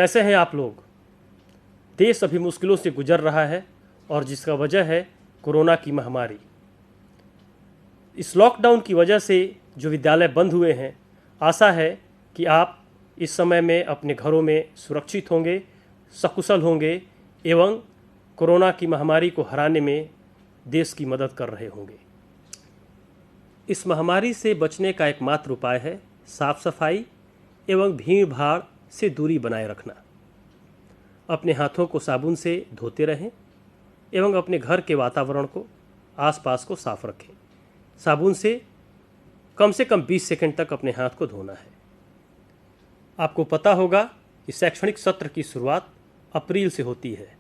कैसे हैं आप लोग। देश अभी मुश्किलों से गुजर रहा है और जिसका वजह है कोरोना की महामारी। इस लॉकडाउन की वजह से जो विद्यालय बंद हुए हैं, आशा है कि आप इस समय में अपने घरों में सुरक्षित होंगे, सकुशल होंगे एवं कोरोना की महामारी को हराने में देश की मदद कर रहे होंगे। इस महामारी से बचने का एकमात्र उपाय है साफ सफाई एवं भीड़ भाड़ से दूरी बनाए रखना। अपने हाथों को साबुन से धोते रहें एवं अपने घर के वातावरण को, आसपास को साफ रखें। साबुन से कम 20 सेकंड तक अपने हाथ को धोना है। आपको पता होगा कि शैक्षणिक सत्र की शुरुआत अप्रैल से होती है।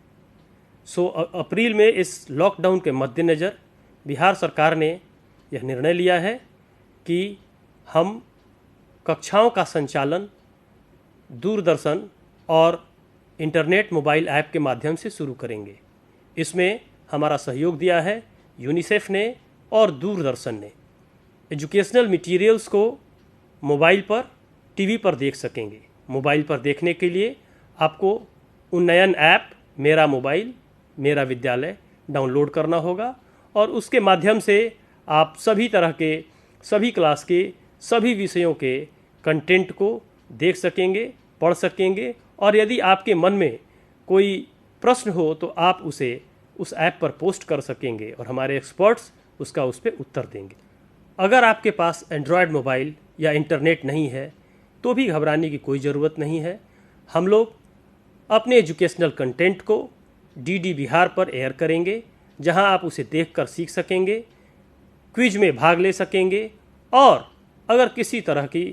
अप्रैल में इस लॉकडाउन के मद्देनज़र बिहार सरकार ने यह निर्णय लिया है कि हम कक्षाओं का संचालन दूरदर्शन और इंटरनेट मोबाइल ऐप के माध्यम से शुरू करेंगे। इसमें हमारा सहयोग दिया है यूनिसेफ ने और दूरदर्शन ने। एजुकेशनल मटेरियल्स को मोबाइल पर, टीवी पर देख सकेंगे। मोबाइल पर देखने के लिए आपको उन्नयन ऐप मेरा मोबाइल मेरा विद्यालय डाउनलोड करना होगा और उसके माध्यम से आप सभी तरह के, सभी क्लास के, सभी विषयों के कंटेंट को देख सकेंगे, पढ़ सकेंगे और यदि आपके मन में कोई प्रश्न हो तो आप उसे उस ऐप पर पोस्ट कर सकेंगे और हमारे एक्सपर्ट्स उसका उस पर उत्तर देंगे। अगर आपके पास एंड्रॉयड मोबाइल या इंटरनेट नहीं है तो भी घबराने की कोई ज़रूरत नहीं है। हम लोग अपने एजुकेशनल कंटेंट को डीडी बिहार पर एयर करेंगे, जहां आप उसे देखकर सीख सकेंगे, क्विज में भाग ले सकेंगे और अगर किसी तरह की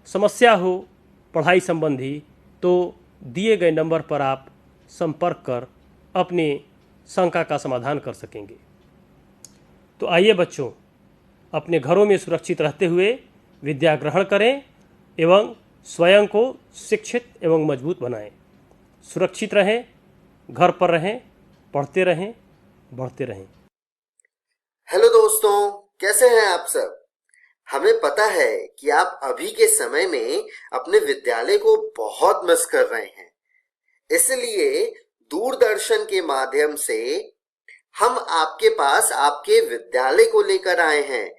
समस्या हो पढ़ाई संबंधी तो दिए गए नंबर पर आप संपर्क कर अपनी शंका का समाधान कर सकेंगे। तो आइए बच्चों, अपने घरों में सुरक्षित रहते हुए विद्या ग्रहण करें एवं स्वयं को शिक्षित एवं मजबूत बनाएं। सुरक्षित रहें, घर पर रहें, पढ़ते रहें, बढ़ते रहें। हेलो दोस्तों, कैसे हैं आप सब। हमें पता है कि आप अभी के समय में अपने विद्यालय को बहुत मिस कर रहे हैं। इसलिए दूरदर्शन के माध्यम से हम आपके पास आपके विद्यालय को लेकर आए हैं,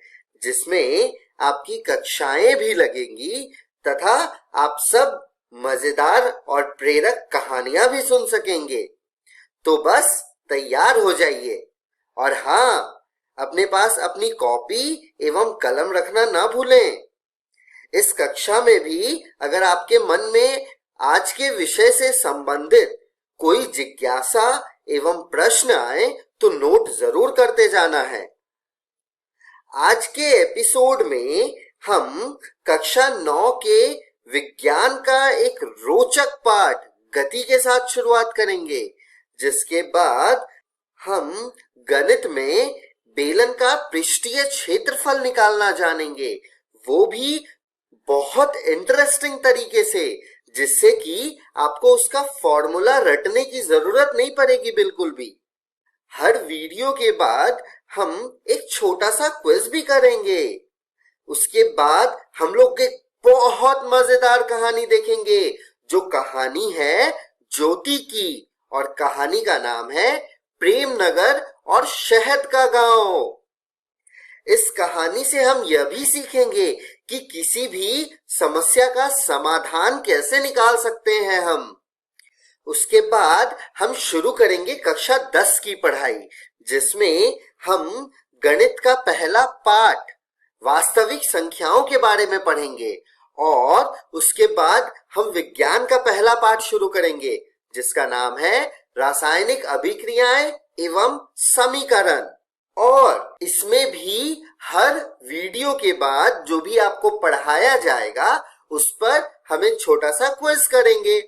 जिसमें आपकी कक्षाएं भी लगेंगी तथा आप सब मजेदार और प्रेरक कहानियां भी सुन सकेंगे। तो बस तैयार हो जाइए और हाँ, अपने पास अपनी कॉपी एवं कलम रखना ना भूलें। इस कक्षा में भी अगर आपके मन में आज के विषय से संबंधित कोई जिज्ञासा एवं प्रश्न आए तो नोट जरूर करते जाना है। आज के एपिसोड में हम कक्षा 9 के विज्ञान का एक रोचक पाठ गति के साथ शुरुआत करेंगे, जिसके बाद हम गणित में बेलन का पृष्ठीय क्षेत्रफल निकालना जानेंगे, वो भी बहुत इंटरेस्टिंग तरीके से, जिससे कि आपको उसका फॉर्मूला रटने की जरूरत नहीं पड़ेगी बिल्कुल भी। हर वीडियो के बाद हम एक छोटा सा क्विज भी करेंगे। उसके बाद हम लोग एक बहुत मजेदार कहानी देखेंगे, जो कहानी है ज्योति की और कहानी का नाम है प्रेमनगर और शहद का गांव। इस कहानी से हम यह भी सीखेंगे कि किसी भी समस्या का समाधान कैसे निकाल सकते हैं हम। उसके बाद हम शुरू करेंगे कक्षा 10 की पढ़ाई, जिसमें हम गणित का पहला पाठ वास्तविक संख्याओं के बारे में पढ़ेंगे और उसके बाद हम विज्ञान का पहला पाठ शुरू करेंगे, जिसका नाम है रासायनिक अभिक्रियाएं एवं समीकरण। और इसमें भी हर वीडियो के बाद जो भी आपको पढ़ाया जाएगा उस पर हम एक छोटा सा क्विज करेंगे।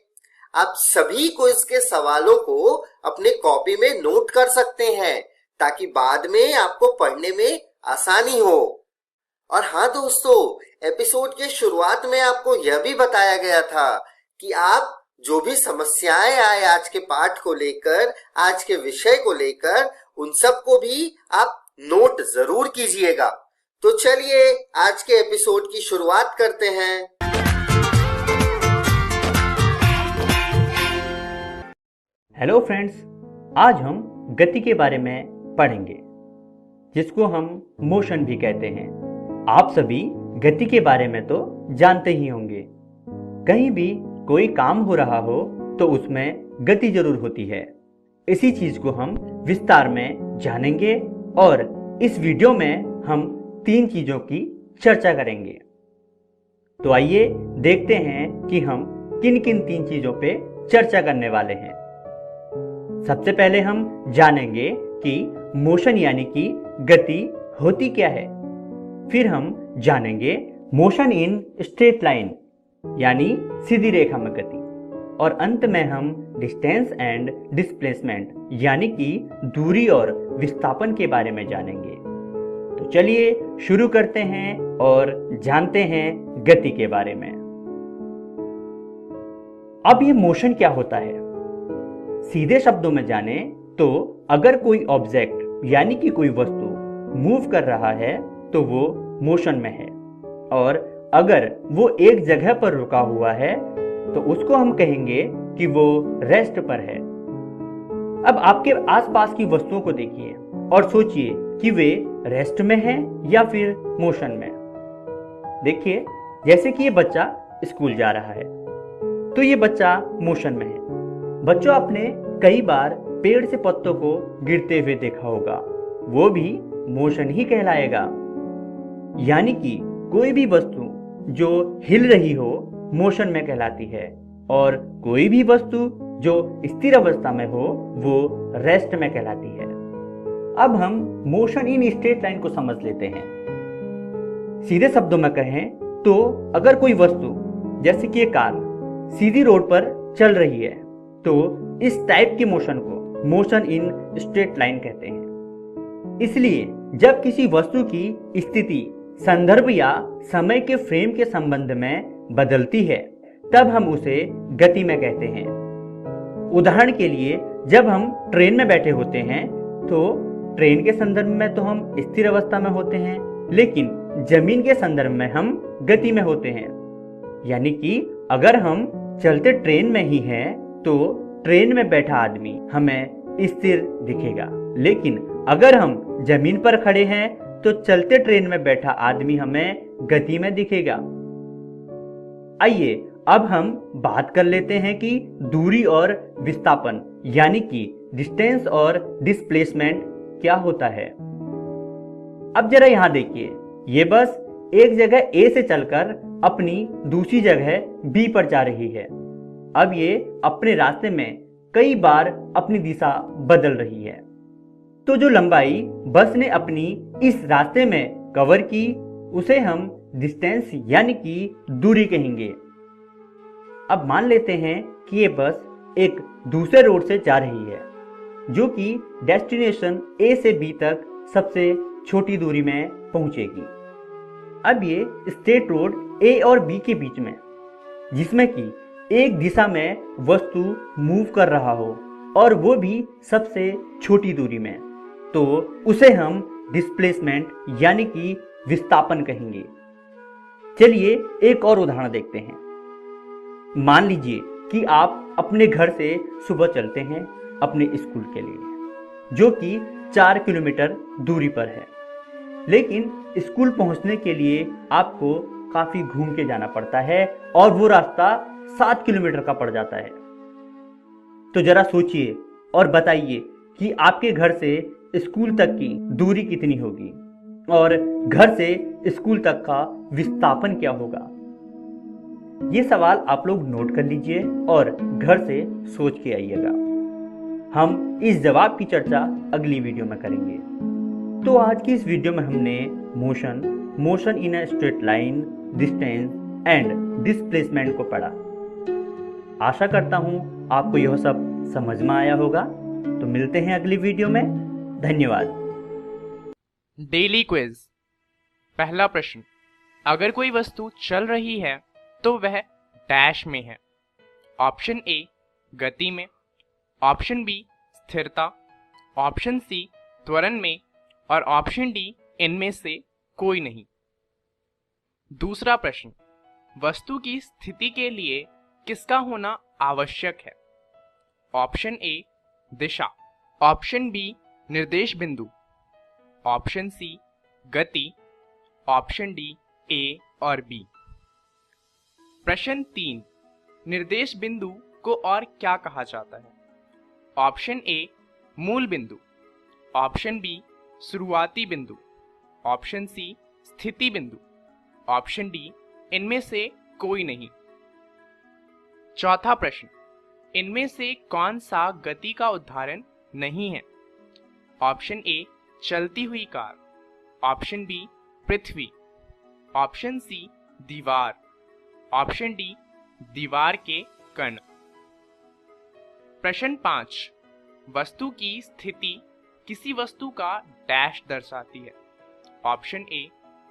आप सभी क्विज के सवालों को अपने कॉपी में नोट कर सकते हैं, ताकि बाद में आपको पढ़ने में आसानी हो। और हाँ दोस्तों, एपिसोड के शुरुआत में आपको यह भी बताया गया था कि आप जो भी समस्याएं आए आज के पाठ को लेकर, आज के विषय को लेकर, उन सब को भी आप नोट जरूर कीजिएगा। तो चलिए आज के एपिसोड की शुरुआत करते हैं। हेलो फ्रेंड्स, आज हम गति के बारे में पढ़ेंगे, जिसको हम मोशन भी कहते हैं। आप सभी गति के बारे में तो जानते ही होंगे। कहीं भी कोई काम हो रहा हो तो उसमें गति जरूर होती है। इसी चीज को हम विस्तार में जानेंगे और इस वीडियो में हम 3 चीजों की चर्चा करेंगे। तो आइए देखते हैं कि हम किन किन 3 चीजों पे चर्चा करने वाले हैं। सबसे पहले हम जानेंगे कि मोशन यानी कि गति होती क्या है। फिर हम जानेंगे मोशन इन स्ट्रेट लाइन यानी सीधी रेखा में गति। और अंत में हम डिस्टेंस एंड डिस्प्लेसमेंट यानी कि दूरी और विस्थापन के बारे में जानेंगे। तो चलिए शुरू करते हैं और जानते हैं गति के बारे में। अब ये मोशन क्या होता है? सीधे शब्दों में जाने तो अगर कोई ऑब्जेक्ट यानी कि कोई वस्तु मूव कर रहा है तो वो मोशन में है, और अगर वो एक जगह पर रुका हुआ है तो उसको हम कहेंगे कि वो रेस्ट पर है। अब आपके आसपास की वस्तुओं को देखिए और सोचिए कि वे रेस्ट में हैं या फिर मोशन में। देखिए, जैसे कि ये बच्चा स्कूल जा रहा है तो ये बच्चा मोशन में है। बच्चों, आपने कई बार पेड़ से पत्तों को गिरते हुए देखा होगा, वो भी मोशन ही कहलाएगा। यानी कि कोई भी वस्तु जो हिल रही हो मोशन में कहलाती है, और कोई भी वस्तु जो स्थिर अवस्था में हो वो रेस्ट में कहलाती है। अब हम मोशन इन स्ट्रेट लाइन को समझ लेते हैं। सीधे शब्दों में कहें तो अगर कोई वस्तु जैसे कि एक कार सीधी रोड पर चल रही है तो इस टाइप के मोशन को मोशन इन स्ट्रेट लाइन कहते हैं। इसलिए जब किसी वस्तु की स्थिति संदर्भ या समय के फ्रेम के संबंध में बदलती है तब हम उसे गति में कहते हैं। उदाहरण के लिए, जब हम ट्रेन में बैठे होते हैं तो ट्रेन के संदर्भ में तो हम स्थिर अवस्था में होते हैं, लेकिन जमीन के संदर्भ में हम गति में होते हैं। यानी कि अगर हम चलते ट्रेन में ही हैं तो ट्रेन में बैठा आदमी हमें स्थिर दिखेगा, लेकिन अगर हम जमीन पर खड़े हैं तो चलते ट्रेन में बैठा आदमी हमें गति में दिखेगा। आइए अब हम बात कर लेते हैं कि दूरी और विस्थापन यानी कि डिस्टेंस और डिस्प्लेसमेंट क्या होता है। अब जरा यहां देखिए, ये बस एक जगह ए से चलकर अपनी दूसरी जगह बी पर जा रही है। अब ये अपने रास्ते में कई बार अपनी दिशा बदल रही है, तो जो लंबाई बस ने अपनी इस रास्ते में कवर की उसे हम डिस्टेंस यानी कि दूरी कहेंगे। अब मान लेते हैं कि ये बस एक दूसरे रोड से जा रही है जो कि डेस्टिनेशन ए से बी तक सबसे छोटी दूरी में पहुंचेगी। अब ये स्ट्रेट रोड ए और बी के बीच में, जिसमें कि एक दिशा में वस्तु मूव कर रहा हो और वो भी सबसे छोटी दूरी में, तो उसे हम डिस्प्लेसमेंट यानी कि विस्थापन कहेंगे। चलिए एक और उदाहरण देखते हैं। मान लीजिए कि आप अपने घर से सुबह चलते हैं अपने स्कूल के लिए, जो कि 4 किलोमीटर दूरी पर है, लेकिन स्कूल पहुंचने के लिए आपको काफी घूम के जाना पड़ता है और वो रास्ता 7 किलोमीटर का पड़ जाता है। तो जरा सोचिए और बताइए कि आपके घर से स्कूल तक की दूरी कितनी होगी और घर से स्कूल तक का विस्थापन क्या होगा। ये सवाल आप लोग नोट कर लीजिए और घर से सोच के आइएगा। हम इस जवाब की चर्चा अगली वीडियो में करेंगे। तो आज की इस वीडियो में हमने motion in a straight line, distance and displacement को पढ़ा। आशा करता हूं आपको यह सब समझ में आया होगा। तो मिलते हैं अगली वीडियो में। धन्यवाद। Daily quiz. पहला प्रश्न, अगर कोई वस्तु चल रही है तो वह डैश में है। ऑप्शन ए गति में, ऑप्शन बी स्थिरता, ऑप्शन सी त्वरण में और ऑप्शन डी इनमें से कोई नहीं। दूसरा प्रश्न, वस्तु की स्थिति के लिए किसका होना आवश्यक है? ऑप्शन ए दिशा, ऑप्शन बी निर्देश बिंदु, ऑप्शन सी गति, ऑप्शन डी ए और बी। प्रश्न 3, निर्देश बिंदु को और क्या कहा जाता है? ऑप्शन ए मूल बिंदु, ऑप्शन बी शुरुआती बिंदु, ऑप्शन सी स्थिति बिंदु, ऑप्शन डी इनमें से कोई नहीं। चौथा प्रश्न, इनमें से कौन सा गति का उदाहरण नहीं है? ऑप्शन ए चलती हुई कार, ऑप्शन बी पृथ्वी, ऑप्शन सी दीवार, ऑप्शन डी दीवार के कण। प्रश्न 5, वस्तु की स्थिति किसी वस्तु का डैश दर्शाती है? ऑप्शन ए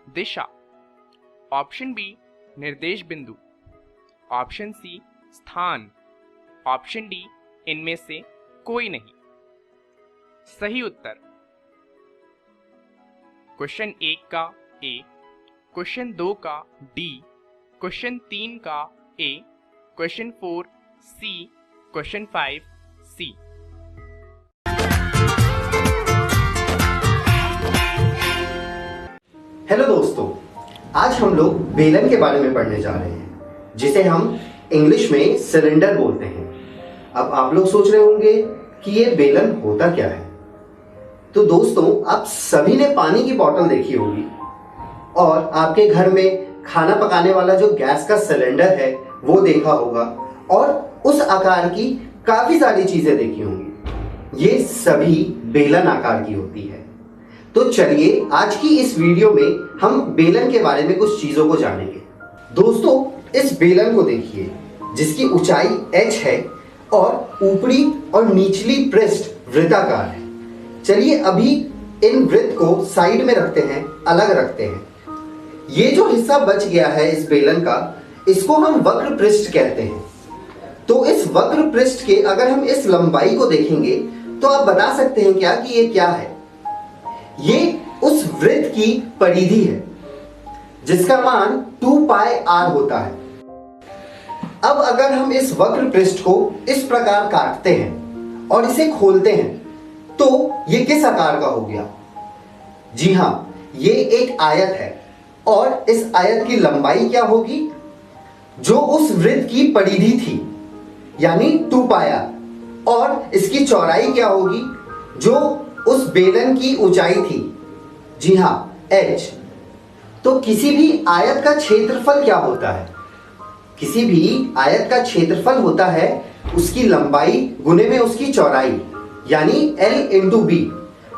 दिशा, ऑप्शन बी निर्देश बिंदु, ऑप्शन सी स्थान, ऑप्शन डी इनमें से कोई नहीं। सही उत्तर क्वेश्चन 1 का ए, क्वेश्चन 2 का डी, क्वेश्चन 3 का ए, क्वेश्चन 4 सी, क्वेश्चन 5 सी। हेलो दोस्तों, आज हम लोग बेलन के बारे में पढ़ने जा रहे हैं, जिसे हम इंग्लिश में सिलेंडर बोलते हैं। अब आप लोग सोच रहे होंगे कि ये बेलन होता क्या है। तो दोस्तों, आप सभी ने पानी की बोतल देखी होगी और आपके घर में खाना पकाने वाला जो गैस का सिलेंडर है वो देखा होगा और उस आकार की काफी सारी चीजें देखी होंगी। ये सभी बेलन आकार की होती है। तो चलिए आज की इस वीडियो में हम बेलन के बारे में कुछ चीजों को जानेंगे। दोस्तों, इस बेलन को देखिए जिसकी ऊंचाई h है और ऊपरी और निचली पृष्ठ वृत्ताकार है। चलिए अभी इन वृत्त को साइड में रखते हैं, अलग रखते हैं। ये जो हिस्सा बच गया है इस बेलन का, इसको हम वक्र पृष्ठ कहते हैं। तो इस वक्र पृष्ठ के अगर हम इस लंबाई को देखेंगे तो आप बता सकते हैं क्या कि ये क्या है? ये उस वृत्त की परिधि है जिसका मान 2 पाई r होता है। अब अगर हम इस वक्र पृष्ठ को इस प्रकार काटते हैं और इसे खोलते हैं तो ये किस आकार का हो गया? जी हां, ये एक आयत है और इस आयत की लंबाई क्या होगी? जो उस वृत्त की परिधि थी यानी 2 पाई r, और इसकी चौड़ाई क्या होगी? जो उस बेलन की ऊंचाई थी, जी हां h। तो किसी भी आयत का क्षेत्रफल क्या होता है? किसी भी आयत का क्षेत्रफल होता है उसकी लंबाई गुने में उसकी चौड़ाई यानी L इंटू बी।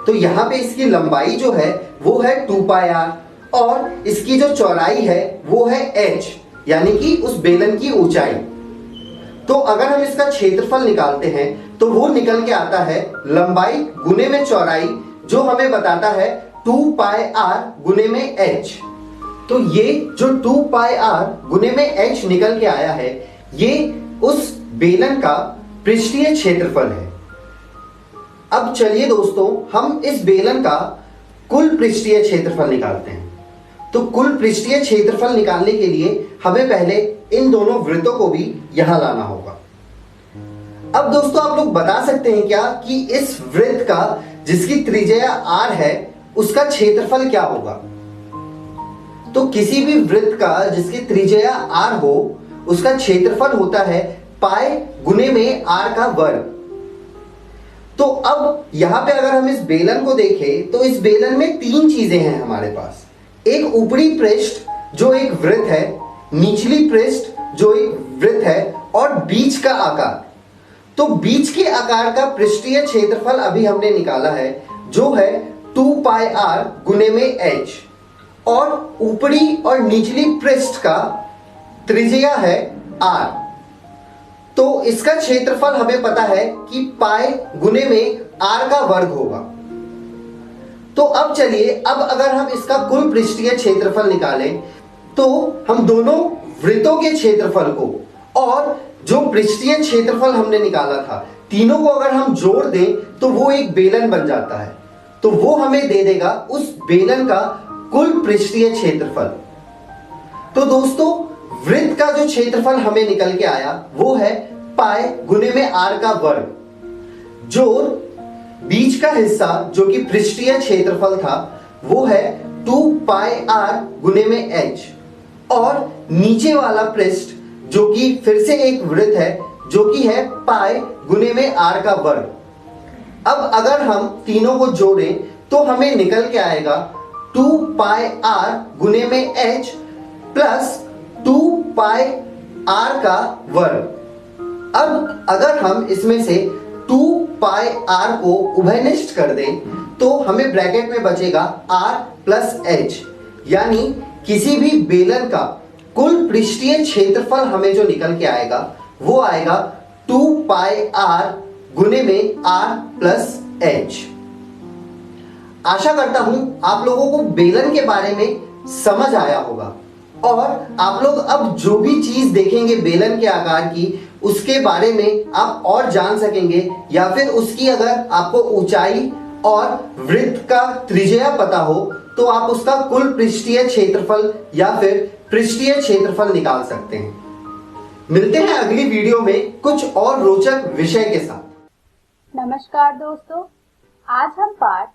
तो यहां पे इसकी लंबाई जो है वो है 2 पाई r और इसकी जो चौड़ाई है वो है h यानी कि उस बेलन की ऊंचाई। तो अगर हम इसका क्षेत्रफल निकालते हैं तो वो निकल के आता है लंबाई गुने में चौड़ाई, जो हमें बताता है 2 पाई r गुने में h। तो ये जो 2 पाई r गुने में h निकल के आया है, ये उस बेलन का पृष्ठीय क्षेत्रफल है। अब चलिए दोस्तों, हम इस बेलन का कुल पृष्ठीय क्षेत्रफल निकालते हैं। तो कुल पृष्ठीय क्षेत्रफल निकालने के लिए हमें पहले इन दोनों वृत्तों को भी यहां लाना होगा। अब दोस्तों, आप लोग बता सकते हैं क्या कि इस वृत्त का जिसकी त्रिज्या r है उसका क्षेत्रफल क्या होगा? तो किसी भी वृत्त का जिसकी त्रिज्या r हो उसका क्षेत्रफल होता है पाई गुने में r का वर्ग। तो अब यहां पे अगर हम इस बेलन को देखें तो इस बेलन में 3 चीजें हैं हमारे पास। एक ऊपरी पृष्ठ जो एक वृत्त है, निचली पृष्ठ जो एक वृत्त है और बीच का आकार। तो बीच के आकार का पृष्ठीय क्षेत्रफल अभी हमने निकाला है जो है 2 पाई r गुने में h, और ऊपरी और निचली पृष्ठ का त्रिज्या है r। तो इसका क्षेत्रफल हमें पता है कि पाई गुने में r का वर्ग होगा। तो अब चलिए, अब अगर हम इसका कुल पृष्ठीय क्षेत्रफल निकालें तो हम दोनों वृत्तों के क्षेत्रफल को और जो पृष्ठीय क्षेत्रफल हमने निकाला था, तीनों को अगर हम जोड़ दें तो वो एक बेलन बन जाता है। तो वो हमें दे देगा उस बेलन का कुल पृष्ठीय क्षेत्रफल। तो दोस्तों, वृत्त का जो क्षेत्रफल हमें निकल के आया वो है पाई गुने में r का वर्ग, जो बीच का हिस्सा जो कि पृष्ठीय क्षेत्रफल था वो है 2 पाई r गुने में h, और नीचे वाला पृष्ठ जो कि फिर से एक वृत्त है जो कि है पाई गुने में r का वर्ग। अब अगर हम तीनों को जोड़ें तो हमें निकल के आएगा 2 पाई r गुने में h प्लस 2 पाई r का वर्ग। अब अगर हम इसमें से 2 पाई r को उभयनिष्ठ कर दें तो हमें ब्रैकेट में बचेगा r प्लस h, यानी किसी भी बेलन का कुल पृष्ठीय क्षेत्रफल हमें जो निकल के आएगा वो आएगा 2 पाई r गुने में r प्लस h। आशा करता हूं आप लोगों को बेलन के बारे में समझ आया होगा, और आप लोग अब जो भी चीज देखेंगे बेलन के आकार की उसके बारे में आप और जान सकेंगे, या फिर उसकी अगर आपको ऊंचाई और वृत्त का त्रिज्या पता हो तो आप उसका कुल पृष्ठीय क्षेत्रफल या फिर पृष्ठीय क्षेत्रफल निकाल सकते हैं। मिलते हैं अगली वीडियो में कुछ और रोचक विषय के साथ। नमस्कार दोस्तों, आज हम पाठ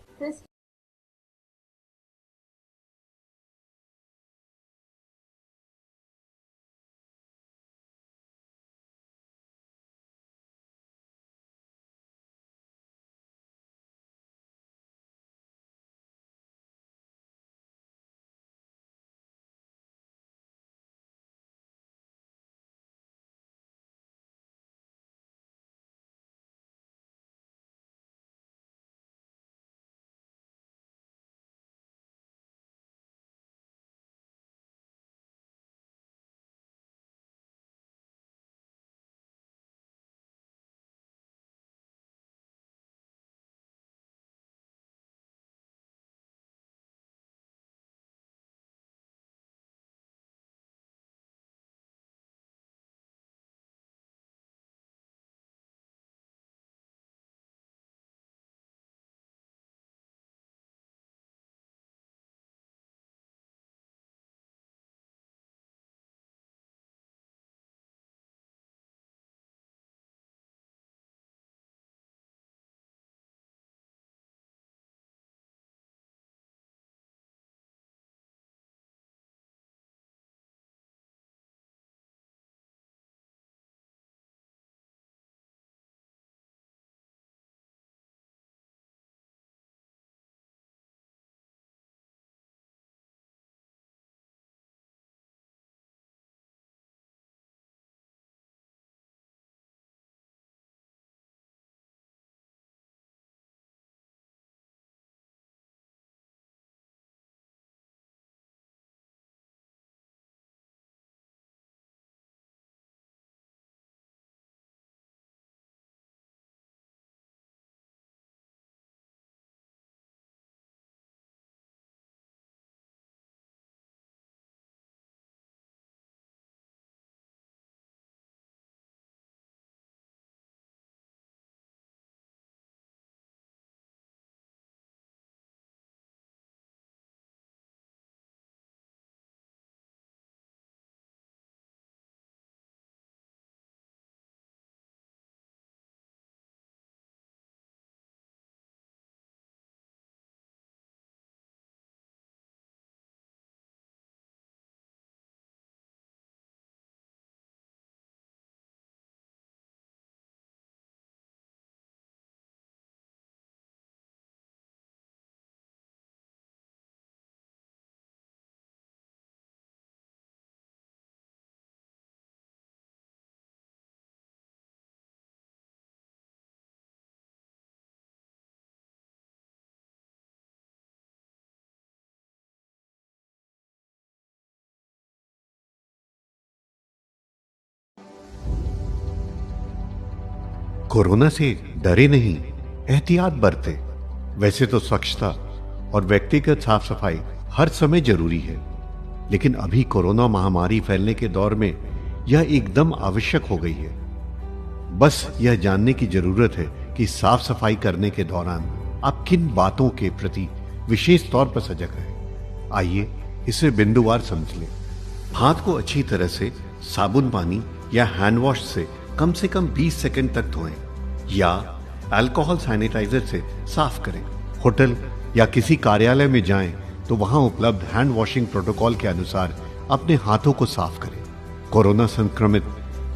कोरोना से डरे नहीं, एहतियात बरतें। वैसे तो स्वच्छता और व्यक्तिगत साफ सफाई हर समय जरूरी है, लेकिन अभी कोरोना महामारी फैलने के दौर में यह एकदम आवश्यक हो गई है। बस यह जानने की जरूरत है कि साफ सफाई करने के दौरान आप किन बातों के प्रति विशेष तौर पर सजग हैं। आइए इसे बिंदुवार समझ लें। हाथ को अच्छी तरह से साबुन पानी या हैंड वॉश से कम से कम 20 सेकंड तक धोएं या अल्कोहल सैनिटाइजर से साफ करें। होटल या किसी कार्यालय में जाएं तो वहां उपलब्ध हैंड वॉशिंग प्रोटोकॉल के अनुसार अपने हाथों को साफ करें। कोरोना संक्रमित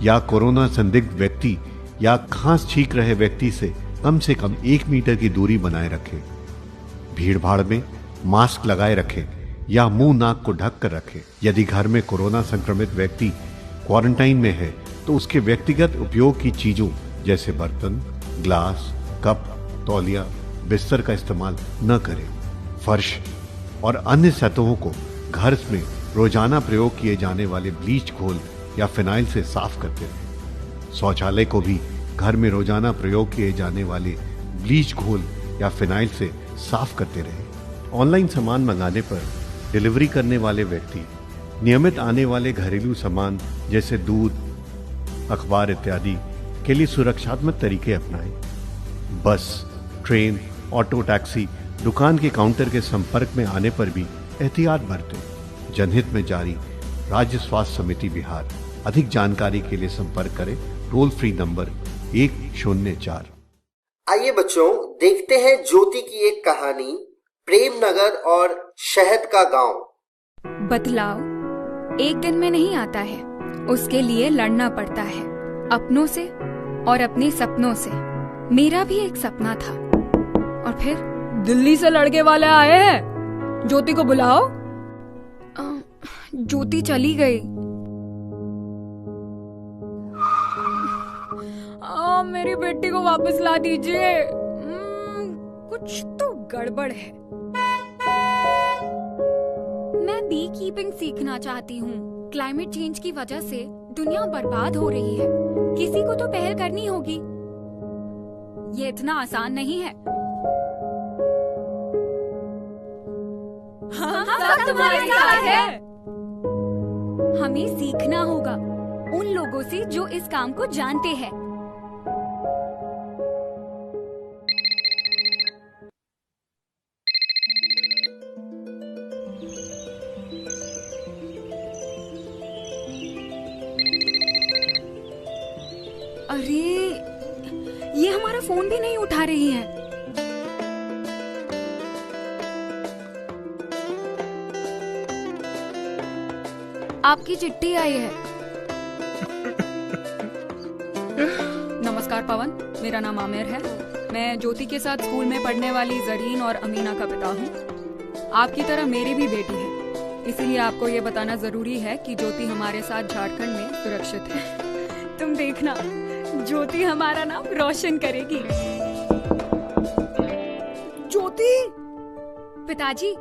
या कोरोना संदिग्ध व्यक्ति या खांस छींक रहे व्यक्ति से कम 1 मीटर की दूरी बनाए रखें। भीड़ भाड़ में मास्क लगाए रखें या मुंह नाक को ढक कर रखें। यदि घर में कोरोना संक्रमित व्यक्ति क्वारंटाइन में है तो उसके व्यक्तिगत उपयोग की चीजों जैसे बर्तन, ग्लास, कप, तौलिया, बिस्तर का इस्तेमाल न करें। फर्श और अन्य सतहों को घर में रोजाना प्रयोग किए जाने वाले ब्लीच घोल या फिनाइल से साफ करते रहें। शौचालय को भी घर में रोजाना प्रयोग किए जाने वाले ब्लीच घोल या फिनाइल से साफ करते रहें। ऑनलाइन सामान मंगाने पर डिलीवरी करने वाले व्यक्ति नियमित आने वाले घरेलू सामान जैसे दूध, अखबार इत्यादि के लिए सुरक्षात्मक तरीके अपनाएं। बस, ट्रेन, ऑटो, टैक्सी, दुकान के काउंटर के संपर्क में आने पर भी एहतियात बरतें। जनहित में जारी राज्य स्वास्थ्य समिति बिहार। अधिक जानकारी के लिए संपर्क करें टोल फ्री नंबर 104। आइए बच्चों, देखते हैं ज्योति की एक कहानी, प्रेम नगर और शहद का गांव। बदलाव एक दिन में नहीं आता है, उसके लिए लड़ना पड़ता है, अपनों से और अपने सपनों से। मेरा भी एक सपना था। और फिर दिल्ली से लड़के वाले आए हैं, ज्योति को बुलाओ। ज्योति चली गई। मेरी बेटी को वापस ला दीजिए। कुछ तो गड़बड़ है। मैं बी कीपिंग सीखना चाहती हूँ। क्लाइमेट चेंज की वजह से दुनिया बर्बाद हो रही है। किसी को तो पहल करनी होगी। ये इतना आसान नहीं है। हम सब तुम्हारे साथ हैं। हमें सीखना होगा उन लोगों से जो इस काम को जानते हैं। अरे, ये हमारा फोन भी नहीं उठा रही है। आपकी चिट्ठी आई है। नमस्कार पवन, मेरा नाम आमिर है। मैं ज्योति के साथ स्कूल में पढ़ने वाली जरीन और अमीना का पिता हूँ। आपकी तरह मेरी भी बेटी है, इसीलिए आपको ये बताना जरूरी है कि ज्योति हमारे साथ झारखंड में सुरक्षित है। तुम देखना, ज्योति हमारा नाम रोशन करेगी। ज्योति! पिताजी,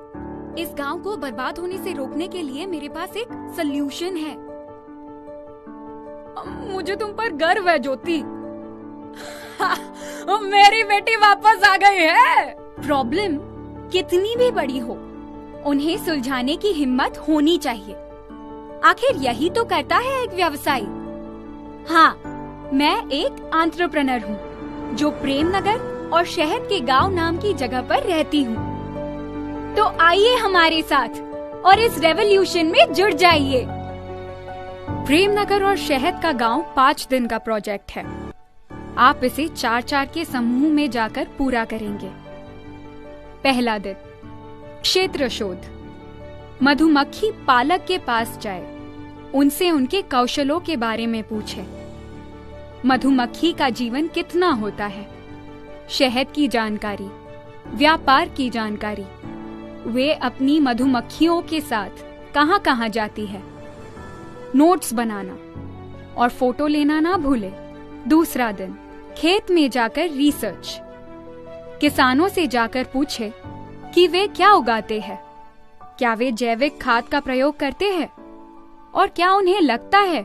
इस गांव को बर्बाद होने से रोकने के लिए मेरे पास एक सल्यूशन है। मुझे तुम पर गर्व है ज्योति। मेरी बेटी वापस आ गई है। प्रॉब्लम कितनी भी बड़ी हो, उन्हें सुलझाने की हिम्मत होनी चाहिए। आखिर यही तो करता है एक व्यवसायी। हाँ, मैं एक एंटरप्रेन्योर हूँ जो प्रेम नगर और शहद के गांव नाम की जगह पर रहती हूँ। तो आइए हमारे साथ और इस रेवोल्यूशन में जुड़ जाइए। प्रेम नगर और शहद का गांव 5 दिन का प्रोजेक्ट है। आप इसे 4-4 के समूह में जाकर पूरा करेंगे। पहला दिन, क्षेत्र शोध। मधुमक्खी पालक के पास जाए, उनसे उनके कौशलों के बारे में पूछे। मधुमक्खी का जीवन कितना होता है, शहद की जानकारी, व्यापार की जानकारी, वे अपनी मधुमक्खियों के साथ कहां कहां जाती है। नोट्स बनाना और फोटो लेना ना भूले। दूसरा दिन, खेत में जाकर रिसर्च। किसानों से जाकर पूछे कि वे क्या उगाते हैं, क्या वे जैविक खाद का प्रयोग करते हैं और क्या उन्हें लगता है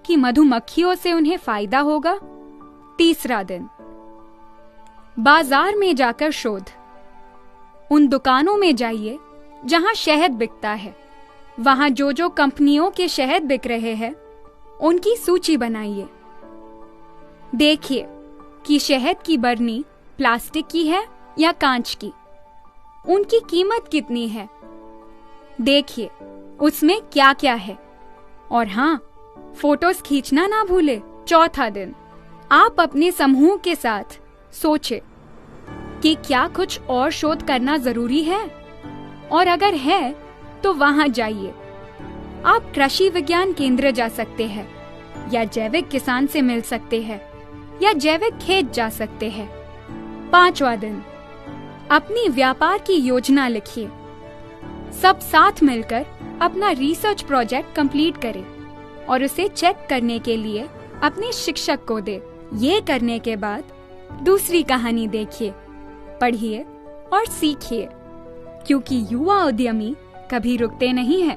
कि मधुमक्खियों से उन्हें फायदा होगा। तीसरा दिन, बाजार में जाकर शोध। उन दुकानों में जाइए जहां शहद बिकता है। वहां जो जो कंपनियों के शहद बिक रहे हैं, उनकी सूची बनाइए। देखिए कि शहद की बरनी प्लास्टिक की है या कांच की। उनकी कीमत कितनी है, देखिए उसमें क्या क्या है। और हाँ, फोटोज खींचना ना भूले। चौथा दिन, आप अपने समूह के साथ सोचें कि क्या कुछ और शोध करना जरूरी है, और अगर है तो वहां जाइए। आप कृषि विज्ञान केंद्र जा सकते हैं, या जैविक किसान से मिल सकते हैं, या जैविक खेत जा सकते हैं। पांचवा दिन, अपनी व्यापार की योजना लिखिए। सब साथ मिलकर अपना रिसर्च प्रोजेक्ट कंप्लीट करें और उसे चेक करने के लिए अपने शिक्षक को दें। ये करने के बाद दूसरी कहानी देखिए, पढ़िए और सीखिए, क्योंकि युवा उद्यमी कभी रुकते नहीं हैं।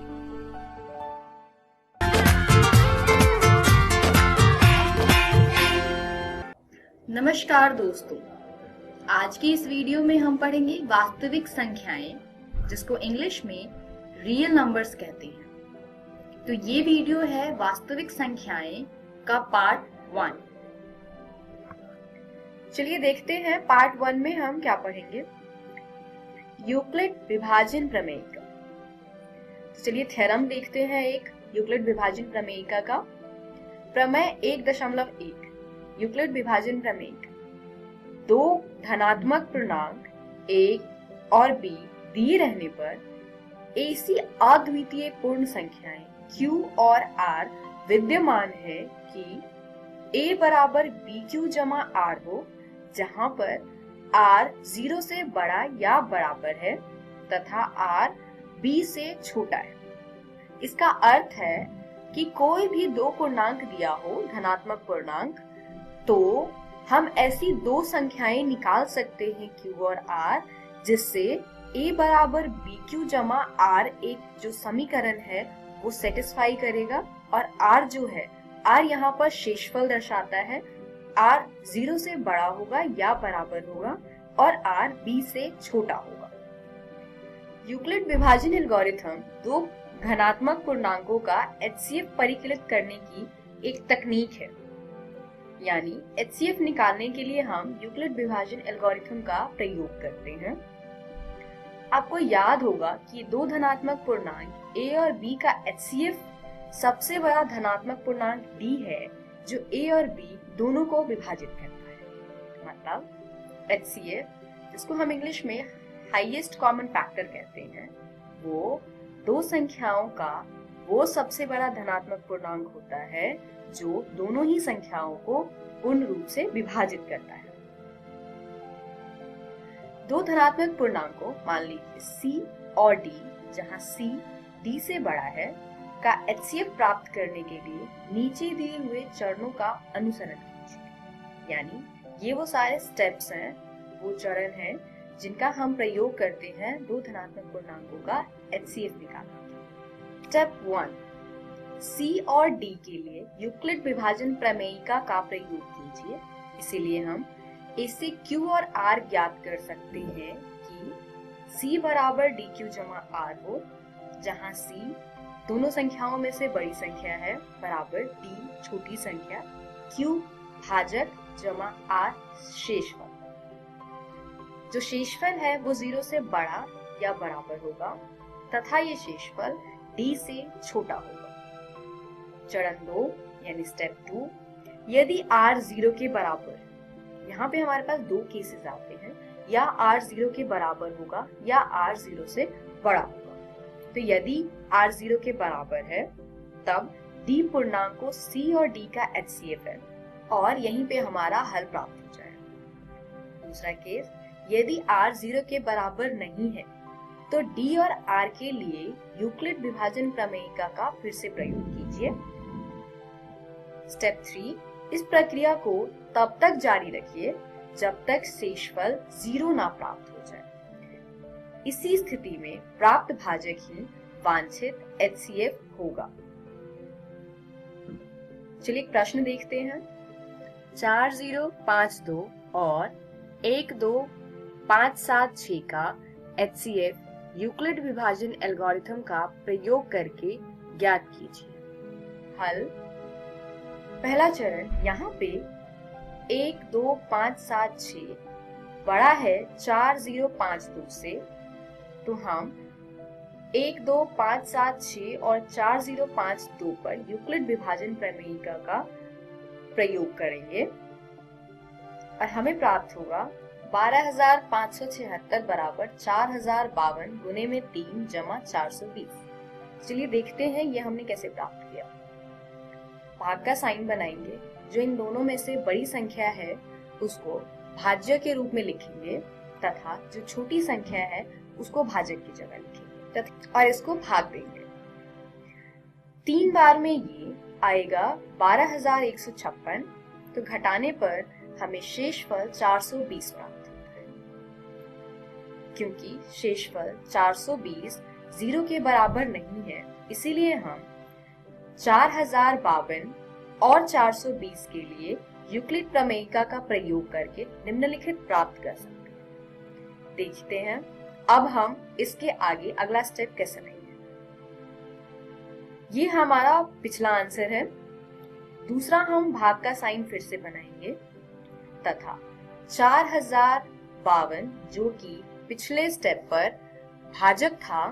नमस्कार दोस्तों, आज की इस वीडियो में हम पढ़ेंगे वास्तविक संख्याएं, जिसको इंग्लिश में रियल नंबर्स कहते हैं। तो ये वीडियो है वास्तविक संख्याएं का पार्ट 1। चलिए देखते हैं पार्ट 1 में हम क्या पढ़ेंगे। यूक्लिड विभाजन प्रमेयिका। तो चलिए थ्योरम देखते हैं एक यूक्लिड विभाजन प्रमेयिका का। प्रमेय 1.1 यूक्लिड विभाजन प्रमेयिका। दो धनात्मक पूर्णांक a और b दिए रहने पर ऐसी अद्वितीय पूर्ण संख्याएं q और r विद्यमान है कि a बराबर bq जमा r हो, जहां पर r 0 से बड़ा या बराबर है तथा r b से छोटा है। इसका अर्थ है कि कोई भी दो पूर्णांक दिया हो, धनात्मक पूर्णांक, तो हम ऐसी दो संख्याएं निकाल सकते हैं q और r, जिससे a बराबर bq जमा r एक जो समीकरण है वो सेटिस्फाई करेगा, और r जो है, r यहाँ पर शेषफल दर्शाता है। r 0 से बड़ा होगा या बराबर होगा और r b से छोटा होगा। यूक्लिड विभाजन एल्गोरिथम दो धनात्मक पूर्णांकों का HCF परिकलित करने की एक तकनीक है। यानी HCF निकालने के लिए हम यूक्लिड विभाजन एल्गोरिथम का प्रयोग करते हैं। आपको याद होगा कि दो धनात्मक पूर्णांक a और b का HCF सबसे बड़ा धनात्मक पूर्णांक d है, जो a और b दोनों को विभाजित करता है। मतलब HCF, जिसको हम इंग्लिश में हाईएस्ट कॉमन फैक्टर कहते हैं, वो दो संख्याओं का वो सबसे बड़ा धनात्मक पूर्णांक होता है जो दोनों ही संख्याओं को पूर्ण रूप से विभाजित करता है। दो धनात्मक पूर्णांकों, मान लीजिए c और d, जहां c d से बड़ा है, का HCF प्राप्त करने के लिए नीचे दिए हुए चरणों का अनुसरण कीजिए। यानी ये वो सारे स्टेप्स हैं, वो चरण हैं जिनका हम प्रयोग करते हैं दो धनात्मक पूर्णांकों का HCF निकालने के। स्टेप 1, C और D के लिए यूक्लिड विभाजन प्रमेयिका का प्रयोग कीजिए। इसीलिए हम इससे Q और R ज्ञात कर सकते हैं कि C बराबर DQ जमा R हो, जहां C दोनों संख्याओं में से बड़ी संख्या है, बराबर D छोटी संख्या, Q भाजक जमा R शेषफल। जो शेषफल है वो 0 से बड़ा या बराबर होगा तथा ये शेषफल D से छोटा होगा। चरण 2 यानी स्टेप 2, यदि r 0 के बराबर है, यहाँ पे हमारे पास दो केसेस आते हैं, या r 0 के बराबर होगा या r 0 से बड़ा होगा। तो यदि r 0 के बराबर है तब d पूर्णांकों c और d का HCF है और यहीं पे हमारा हल प्राप्त हो जाएगा। दूसरा केस, यदि r 0 के बराबर नहीं है तो d और r के लिए यूक्लिड विभाजन प्रमेयिका का फिर से प्रयोग कीजिए। स्टेप 3, इस प्रक्रिया को तब तक जारी रखिए जब तक शेषफल 0 ना प्राप्त हो जाए। इसी स्थिति में प्राप्त भाजक ही वांछित HCF होगा। चलिए एक प्रश्न देखते हैं। 4052 और 12576 का HCF यूक्लिड विभाजन एल्गोरिथम का प्रयोग करके ज्ञात कीजिए। हल, पहला चरण, यहाँ पे 12576 बड़ा है 4052 से, तो हम 12576 और 4052 पर यूक्लिड विभाजन प्रमेयिका का प्रयोग करेंगे और हमें प्राप्त होगा 12,576 बराबर 4,052 गुने में 3 जमा 420। चलिए देखते हैं ये हमने कैसे प्राप्त किया। भाग का साइन बनाएंगे, जो इन दोनों में से बड़ी संख्या है उसको भाज्य के रूप में लिखेंगे तथा जो छोटी संख्या है उसको भाजक की जगह लिखेंगे और इसको भाग देंगे। 3 बार में ये आएगा 12,156, तो घटाने पर हमें शेषफल 420 प्राप्त होता है। क्योंकि शेषफल 420 0 के बराबर नहीं है, इसीलिए हम 4052 और 420 के लिए यूक्लिड प्रमेयिका का प्रयोग करके निम्नलिखित प्राप्त कर सकते हैं। देखते हैं अब हम इसके आगे अगला स्टेप कैसे लेंगे। ये हमारा पिछला आंसर है। दूसरा हम भाग का साइन फिर से बनाएंगे तथा 4052 जो कि पिछले स्टेप पर भाजक था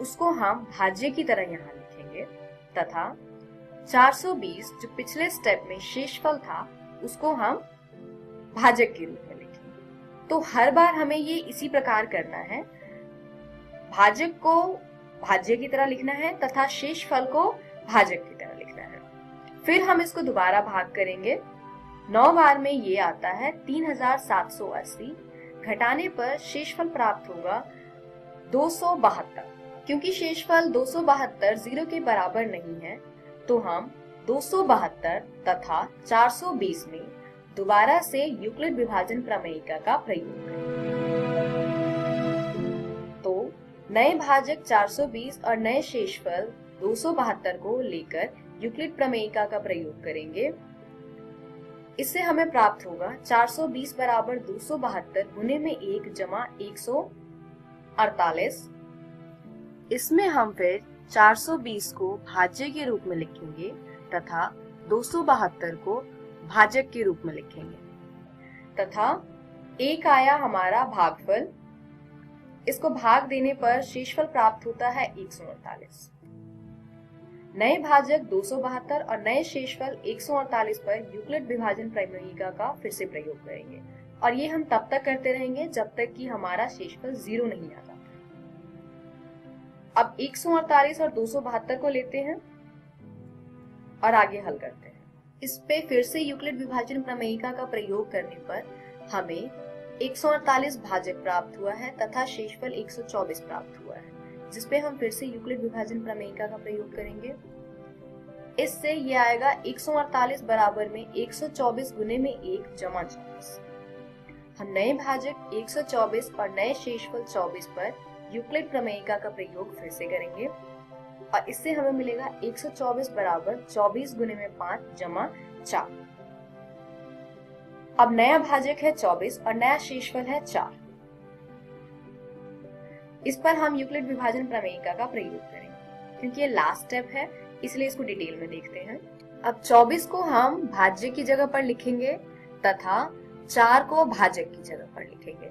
उसको हम भाज्य की तरह यहाँ लिखेंगे तथा 420 जो पिछले स्टेप में शेषफल था उसको हम भाजक के रूप में लिखेंगे। तो हर बार हमें ये इसी प्रकार करना है, भाजक को भाज्य की तरह लिखना है तथा शेषफल को भाजक की तरह लिखना है। फिर हम इसको दोबारा भाग करेंगे। 9 बार में ये आता है 3780, घटाने पर शेषफल प्राप्त होगा 272। क्योंकि शेषफल 272 0 के बराबर नहीं है, तो हम 272 तथा 420 में दोबारा से यूक्लिड विभाजन प्रमेयिका का प्रयोग करेंगे। तो नए भाजक 420 और नए शेषफल 272 को लेकर यूक्लिड प्रमेयिका का प्रयोग करेंगे। इससे हमें प्राप्त होगा 420 बराबर 272 गुने में 1 जमा 148। इसमें हम फिर 420 को भाज्य के रूप में लिखेंगे तथा 272 को भाजक के रूप में लिखेंगे तथा एक आया हमारा भागफल। इसको भाग देने पर शेषफल प्राप्त होता है 148। नए भाजक 272 और नए शेषफल 148 पर यूक्लिड विभाजन प्रमेयिका का फिर से प्रयोग करेंगे और ये हम तब तक करते रहेंगे जब तक कि हमारा शेषफल 0 नहीं आ जाता। अब 148 और 272 को लेते हैं और आगे हल करते हैं। इस पे फिर से यूक्लिड विभाजन प्रमेयिका का प्रयोग करने पर हमें 148 भाजक प्राप्त हुआ है तथा शेषफल 124 प्राप्त हुआ है, जिसपे हम फिर से यूक्लिड विभाजन प्रमेयिका का प्रयोग करेंगे। इससे ये आएगा 148 बराबर में 124 गुने में 1 जमा 24। हम नए भाजक 124 और नए शेषफल 24 पर यूक्लिड प्रमेयिका का प्रयोग फिर से करेंगे और इससे हमें मिलेगा 124 बराबर 24 गुने में 5 जमा 4। अब नया भाजक है 24 और नया शेषफल है 4। इस पर हम यूक्लिड विभाजन प्रमेयिका का प्रयोग करेंगे। क्योंकि ये लास्ट स्टेप है इसलिए इसको डिटेल में देखते हैं। अब 24 को हम भाज्य की जगह पर लिखेंगे तथा 4 को भाजक की जगह पर लिखेंगे।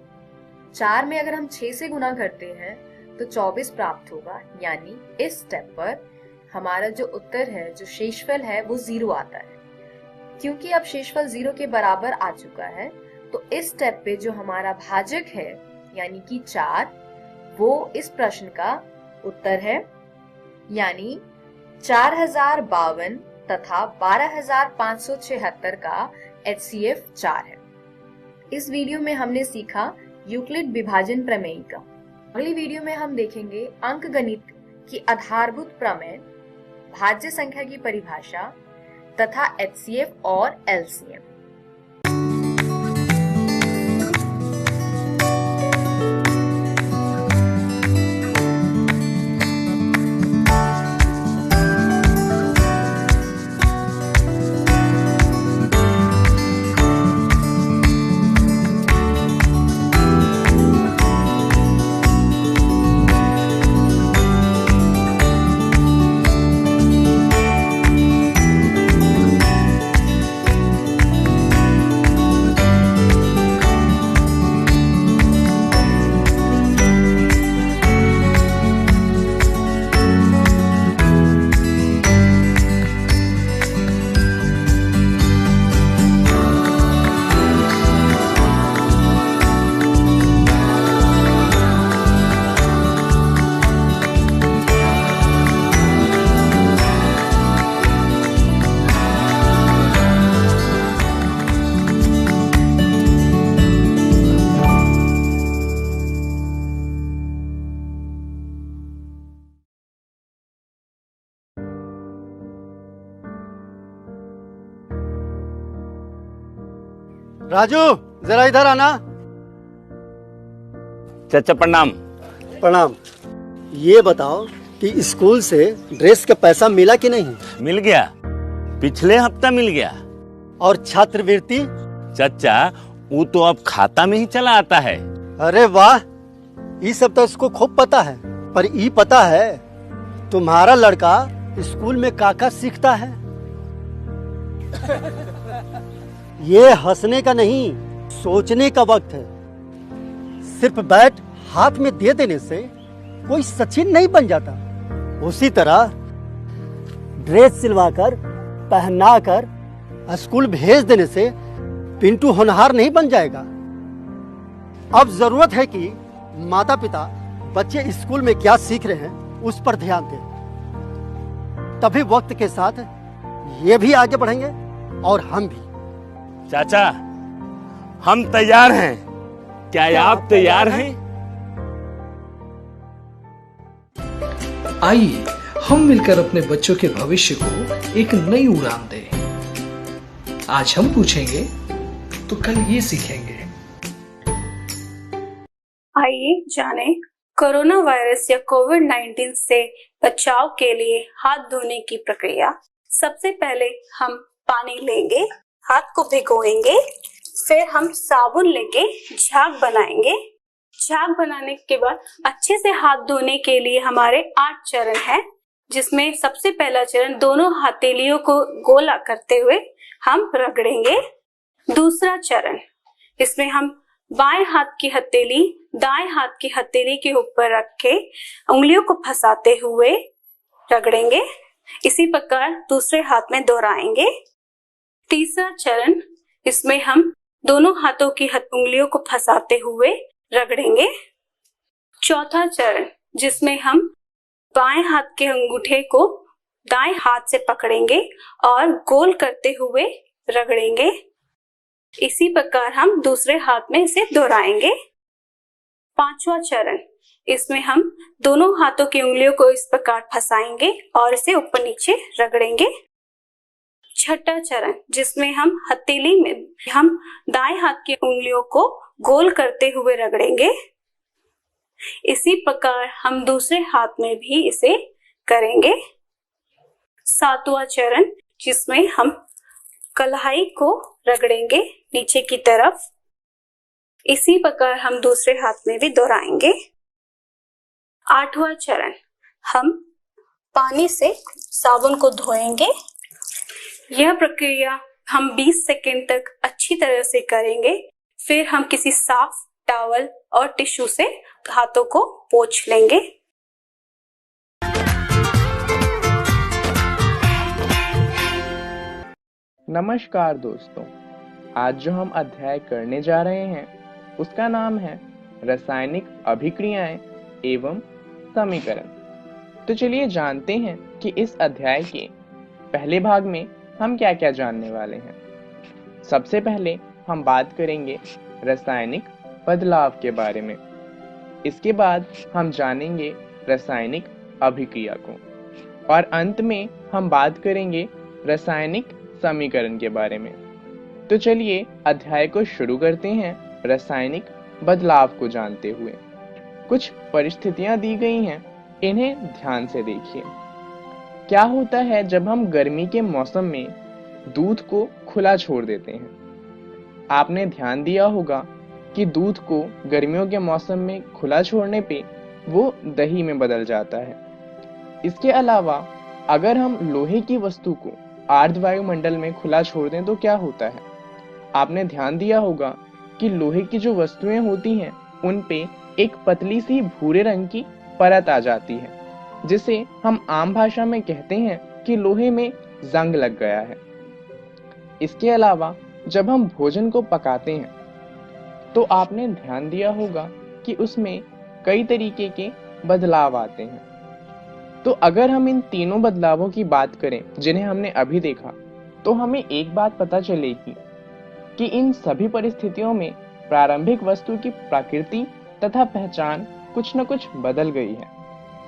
4 में अगर हम 6 से गुना करते हैं तो 24 प्राप्त होगा, यानी इस स्टेप पर हमारा जो उत्तर है, जो शेषफल है वो 0 आता है। क्योंकि अब शेषफल 0 के बराबर आ चुका है तो इस स्टेप पे जो हमारा भाजक है यानी कि 4 वो इस प्रश्न का उत्तर है, यानी 4052 तथा 12,576 का HCF 4 है। इस वीडियो में हमने सीखा यूक्लिड विभाजन प्रमेयिका। अगली वीडियो में हम देखेंगे अंकगणित की आधारभूत प्रमेय, भाज्य संख्या की परिभाषा तथा HCF और LCM। राजू जरा इधर आना। चाचा प्रणाम। प्रणाम। ये बताओ कि स्कूल से ड्रेस का पैसा मिला कि नहीं? मिल गया, पिछले हफ्ता मिल गया। और छात्रवृत्ति? चाचा वो तो अब खाता में ही चला आता है। अरे वाह, ये सब तो इसको खूब पता है। पर ये पता है तुम्हारा लड़का स्कूल में काका सीखता है? ये हंसने का नहीं, सोचने का वक्त है। सिर्फ बैट हाथ में दे देने से कोई सचिन नहीं बन जाता। उसी तरह ड्रेस सिलवाकर पहनाकर स्कूल भेज देने से पिंटू होनहार नहीं बन जाएगा। अब जरूरत है कि माता पिता बच्चे स्कूल में क्या सीख रहे हैं उस पर ध्यान दें। तभी वक्त के साथ ये भी आगे बढ़ेंगे और हम भी। चाचा हम तैयार हैं, क्या आप तैयार हैं? आइए हम मिलकर अपने बच्चों के भविष्य को एक नई उड़ान दें। आज हम पूछेंगे तो कल ये सीखेंगे। आइए जाने कोरोना वायरस या कोविड-19 से बचाव के लिए हाथ धोने की प्रक्रिया। सबसे पहले हम पानी लेंगे, हाथ को भिगोएंगे, फिर हम साबुन लेके झाग बनाएंगे। झाग बनाने के बाद अच्छे से हाथ धोने के लिए हमारे 8 चरण हैं, जिसमें सबसे पहला चरण दोनों हथेलियों को गोला करते हुए हम रगड़ेंगे। दूसरा चरण, इसमें हम बाएं हाथ की हथेली दाएं हाथ की हथेली के ऊपर रख के उंगलियों को फंसाते हुए रगड़ेंगे। इसी प्रकार दूसरे हाथ में दोहराएंगे। तीसरा चरण, इसमें हम दोनों हाथों की उंगलियों को फंसाते हुए रगड़ेंगे। चौथा चरण, जिसमें हम बाएं हाथ के अंगूठे को दाएं हाथ से पकड़ेंगे और गोल करते हुए रगड़ेंगे। इसी प्रकार हम दूसरे हाथ में इसे दोहराएंगे। पांचवा चरण, इसमें हम दोनों हाथों की उंगलियों को इस प्रकार फंसाएंगे और इसे ऊपर नीचे रगड़ेंगे। छठा चरण, जिसमें हम हथेली में हम दाएं हाथ की उंगलियों को गोल करते हुए रगड़ेंगे। इसी प्रकार हम दूसरे हाथ में भी इसे करेंगे। सातवां चरण, जिसमें हम कलाई को रगड़ेंगे नीचे की तरफ। इसी प्रकार हम दूसरे हाथ में भी दोहराएंगे। आठवां चरण, हम पानी से साबुन को धोएंगे। यह प्रक्रिया हम 20 सेकेंड तक अच्छी तरह से करेंगे। फिर हम किसी साफ टॉवल और टिश्यू से हाथों को पोंछ लेंगे। नमस्कार दोस्तों, आज जो हम अध्याय करने जा रहे हैं उसका नाम है रासायनिक अभिक्रियाएं एवं समीकरण। तो चलिए जानते हैं कि इस अध्याय के पहले भाग में हम क्या क्या जानने वाले हैं। सबसे पहले हम बात करेंगे रासायनिक बदलाव के बारे में। इसके बाद हम जानेंगे रासायनिक अभिक्रिया को और अंत में हम बात करेंगे रासायनिक समीकरण के बारे में। तो चलिए अध्याय को शुरू करते हैं रासायनिक बदलाव को जानते हुए। कुछ परिस्थितियां दी गई हैं, इन्हें ध्यान से देखिए। क्या होता है जब हम गर्मी के मौसम में दूध को खुला छोड़ देते हैं? आपने ध्यान दिया होगा कि दूध को गर्मियों के मौसम में खुला छोड़ने पे वो दही में बदल जाता है। इसके अलावा अगर हम लोहे की वस्तु को आर्द्र वायुमंडल में खुला छोड़ दें तो क्या होता है? आपने ध्यान दिया होगा कि लोहे की जो वस्तुएं होती हैं उन पे एक पतली सी भूरे रंग की परत आ जाती है, जिसे हम आम भाषा में कहते हैं कि लोहे में जंग लग गया है। इसके अलावा जब हम भोजन को पकाते हैं तो आपने ध्यान दिया होगा कि उसमें कई तरीके के बदलाव आते हैं। तो अगर हम इन तीनों बदलावों की बात करें जिन्हें हमने अभी देखा, तो हमें एक बात पता चलेगी कि इन सभी परिस्थितियों में प्रारंभिक वस्तु की प्रकृति तथा पहचान कुछ न कुछ बदल गई है।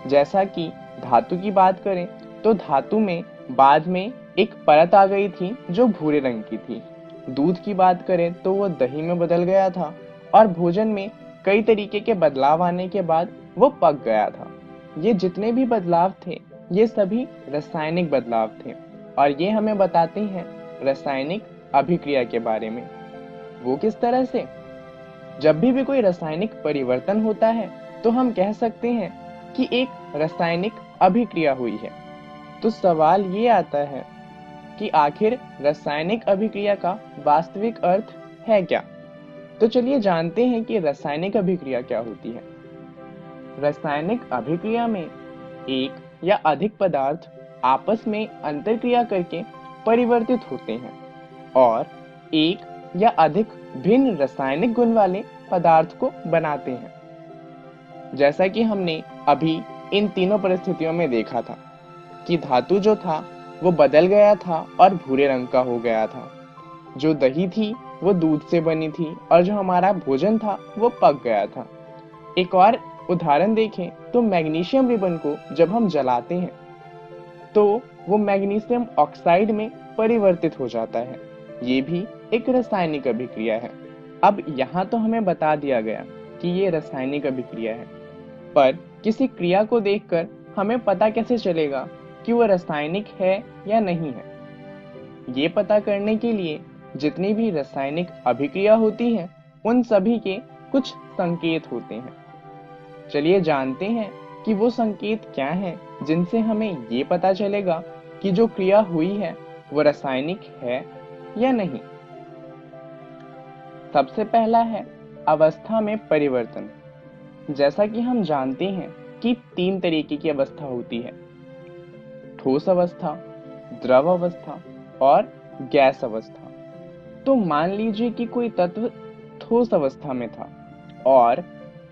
जैसा कि धातु की बात करें तो धातु में बाद में एक परत आ गई थी जो भूरे रंग की थी। दूध की बात करें तो वो दही में बदल गया था और भोजन में कई तरीके के बदलाव आने के बाद वो पक गया था। ये जितने भी बदलाव थे ये सभी रासायनिक बदलाव थे और ये हमें बताते हैं रासायनिक अभिक्रिया के बारे में। वो किस तरह से? जब भी कोई रासायनिक परिवर्तन होता है तो हम कह सकते हैं कि एक रासायनिक अभिक्रिया हुई है। तो सवाल ये आता है कि आखिर रासायनिक अभिक्रिया का वास्तविक अर्थ है क्या? तो चलिए जानते हैं कि रासायनिक अभिक्रिया क्या होती है। रासायनिक अभिक्रिया में एक या अधिक पदार्थ आपस में अंतरक्रिया करके परिवर्तित होते हैं और एक या अधिक भिन्न रासायनिक गुण वाले पदार्थ को बनाते हैं। जैसा कि हमने अभी इन तीनों परिस्थितियों में देखा था कि धातु जो था वो बदल गया था और भूरे रंग का हो गया था, जो दही थी वो दूध से बनी थी और जो हमारा भोजन था वो पक गया था। एक और उदाहरण देखें तो मैग्नीशियम रिबन को जब हम जलाते हैं तो वो मैग्नीशियम ऑक्साइड में परिवर्तित हो जाता है। ये भी एक रासायनिक अभिक्रिया है। अब यहाँ तो हमें बता दिया गया कि ये रासायनिक अभिक्रिया है, पर किसी क्रिया को देखकर हमें पता कैसे चलेगा कि वो रासायनिक है या नहीं है? ये पता करने के लिए जितनी भी रासायनिक अभिक्रिया होती है उन सभी के कुछ संकेत होते हैं। चलिए जानते हैं कि वो संकेत क्या हैं जिनसे हमें ये पता चलेगा कि जो क्रिया हुई है वो रासायनिक है या नहीं। सबसे पहला है अवस्था में परिवर्तन। जैसा कि हम जानते हैं कि 3 तरीके की अवस्था होती है, ठोस अवस्था, द्रव अवस्था और गैस अवस्था। तो मान लीजिए कि कोई तत्व ठोस अवस्था में था और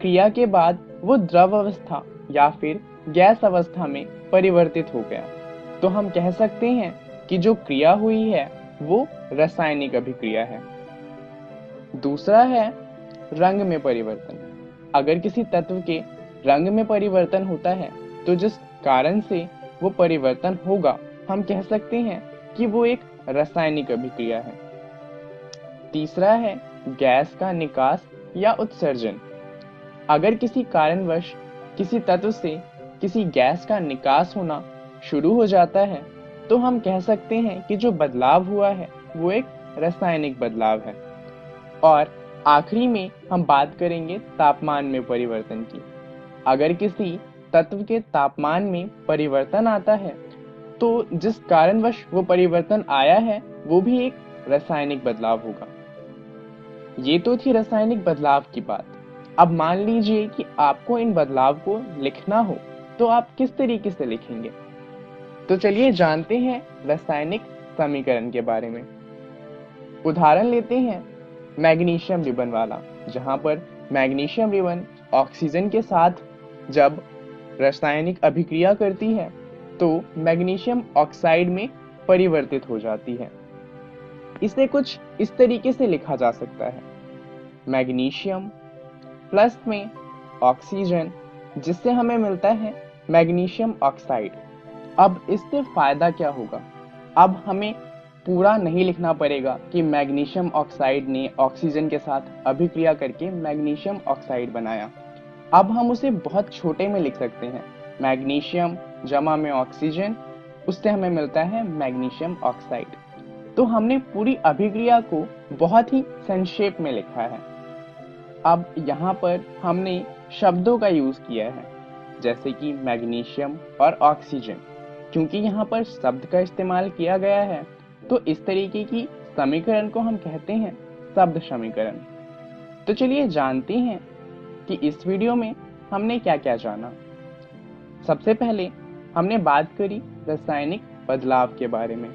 क्रिया के बाद वो द्रव अवस्था या फिर गैस अवस्था में परिवर्तित हो गया, तो हम कह सकते हैं कि जो क्रिया हुई है वो रासायनिक अभिक्रिया है। दूसरा है रंग में परिवर्तन। अगर किसी तत्व के रंग में परिवर्तन होता है तो जिस कारण से वो परिवर्तन होगा हम कह सकते हैं कि वो एक रासायनिक अभिक्रिया है। तीसरा है गैस का निकास या उत्सर्जन। अगर किसी कारणवश किसी तत्व से किसी गैस का निकास होना शुरू हो जाता है तो हम कह सकते हैं कि जो बदलाव हुआ है वो एक रासायनिक बदलाव है। और आखिरी में हम बात करेंगे तापमान में परिवर्तन की। अगर किसी तत्व के तापमान में परिवर्तन आता है तो जिस कारणवश वो परिवर्तन आया है वो भी एक रासायनिक बदलाव होगा। ये तो थी रासायनिक बदलाव की बात। अब मान लीजिए कि आपको इन बदलाव को लिखना हो तो आप किस तरीके से लिखेंगे? तो चलिए जानते हैं रासायनिक समीकरण के बारे में। उदाहरण लेते हैं मैग्नीशियम रिबन वाला, जहां पर मैग्नीशियम रिबन ऑक्सीजन के साथ जब रासायनिक अभिक्रिया करती है तो मैग्नीशियम ऑक्साइड में परिवर्तित हो जाती है। इसे कुछ इस तरीके से लिखा जा सकता है, मैग्नीशियम प्लस में ऑक्सीजन, जिससे हमें मिलता है मैग्नीशियम ऑक्साइड। अब इससे फायदा क्या होगा? अब हमें पूरा नहीं लिखना पड़ेगा कि मैग्नीशियम ऑक्साइड ने ऑक्सीजन के साथ अभिक्रिया करके मैग्नीशियम ऑक्साइड बनाया। अब हम उसे बहुत छोटे में लिख सकते हैं, मैग्नीशियम जमा में ऑक्सीजन, उससे हमें मिलता है मैग्नीशियम ऑक्साइड। तो हमने पूरी अभिक्रिया को बहुत ही संक्षेप में लिखा है। अब यहाँ पर हमने शब्दों का यूज किया है, जैसे कि मैग्नीशियम और ऑक्सीजन। क्योंकि यहाँ पर शब्द का इस्तेमाल किया गया है तो इस तरीके की समीकरण को हम कहते हैं शब्द समीकरण। तो चलिए जानते हैं कि इस वीडियो में हमने क्या क्या जाना। सबसे पहले हमने बात करी रासायनिक बदलाव के बारे में,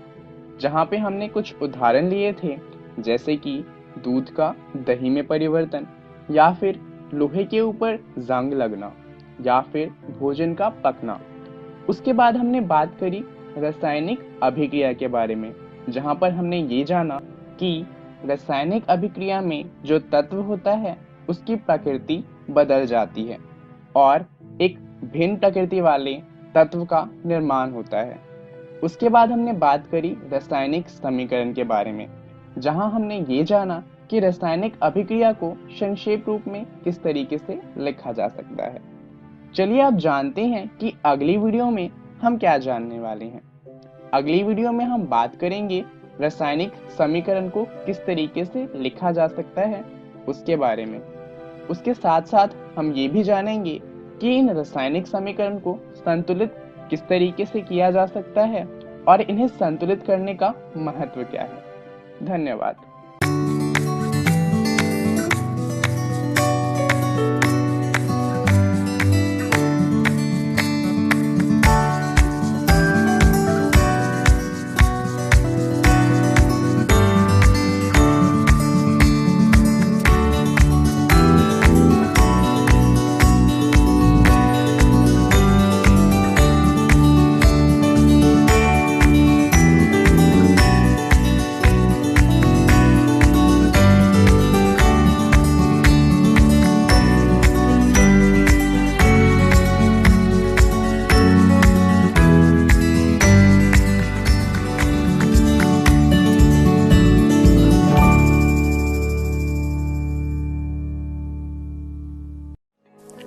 जहाँ पे हमने कुछ उदाहरण लिए थे, जैसे कि दूध का दही में परिवर्तन, या फिर लोहे के ऊपर जंग लगना, या फिर भोजन का पकना। उसके बाद हमने बात करी रासायनिक अभिक्रिया के बारे में, जहाँ पर हमने ये जाना कि रासायनिक अभिक्रिया में जो तत्व होता है उसकी प्रकृति बदल जाती है और एक भिन्न प्रकृति वाले तत्व का निर्माण होता है। उसके बाद हमने बात करी रासायनिक समीकरण के बारे में, जहां हमने ये जाना कि रासायनिक अभिक्रिया को संक्षेप रूप में किस तरीके से लिखा जा सकता है। चलिए आप जानते हैं कि अगली वीडियो में हम क्या जानने वाले हैं। अगली वीडियो में हम बात करेंगे रासायनिक समीकरण को किस तरीके से लिखा जा सकता है उसके बारे में। उसके साथ साथ हम ये भी जानेंगे कि इन रासायनिक समीकरण को संतुलित किस तरीके से किया जा सकता है और इन्हें संतुलित करने का महत्व क्या है। धन्यवाद।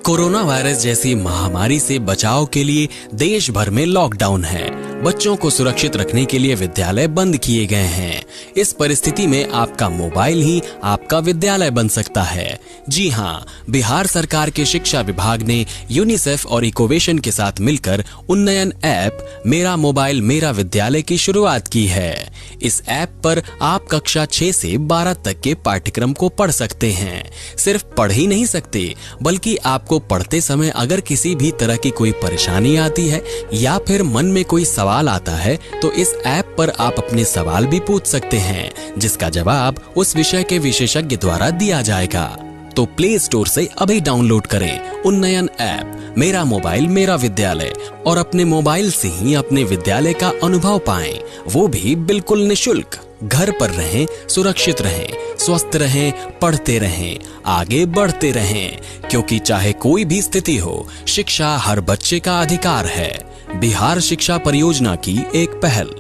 कोरोना वायरस जैसी महामारी से बचाव के लिए देश भर में लॉकडाउन है। बच्चों को सुरक्षित रखने के लिए विद्यालय बंद किए गए हैं। इस परिस्थिति में आपका मोबाइल ही आपका विद्यालय बन सकता है। जी हाँ, बिहार सरकार के शिक्षा विभाग ने यूनिसेफ और इकोवेशन के साथ मिलकर उन्नयन ऐप मेरा मोबाइल मेरा विद्यालय की शुरुआत की है। इस ऐप पर आप कक्षा 6 से 12 तक के पाठ्यक्रम को पढ़ सकते हैं। सिर्फ पढ़ ही नहीं सकते, बल्कि आपको पढ़ते समय अगर किसी भी तरह की कोई परेशानी आती है या फिर मन में कोई सवाल आता है तो इस ऐप पर आप अपने सवाल भी पूछ सकते हैं, जिसका जवाब उस विषय के विशेषज्ञ द्वारा दिया जाएगा। तो प्ले स्टोर से अभी डाउनलोड करें उन्नयन ऐप मेरा मोबाइल मेरा विद्यालय और अपने मोबाइल से ही अपने विद्यालय का अनुभव पाएं, वो भी बिल्कुल निशुल्क। घर पर रहें, सुरक्षित रहें, स्वस्थ रहें, पढ़ते रहें, आगे बढ़ते रहें, क्योंकि चाहे कोई भी स्थिति हो, शिक्षा हर बच्चे का अधिकार है। बिहार शिक्षा परियोजना की एक पहल।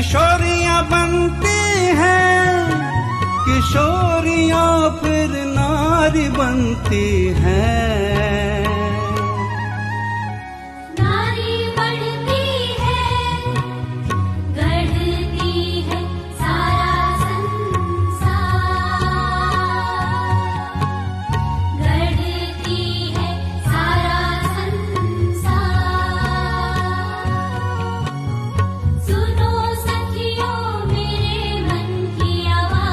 किशोरियां बनती हैं, किशोरियां फिर नारी बनती हैं। नारी बढ़ती है, गढ़ती है सारा संसार, गढ़ती है सारा संसार। सुनो सखियों मेरे मन की आवाज,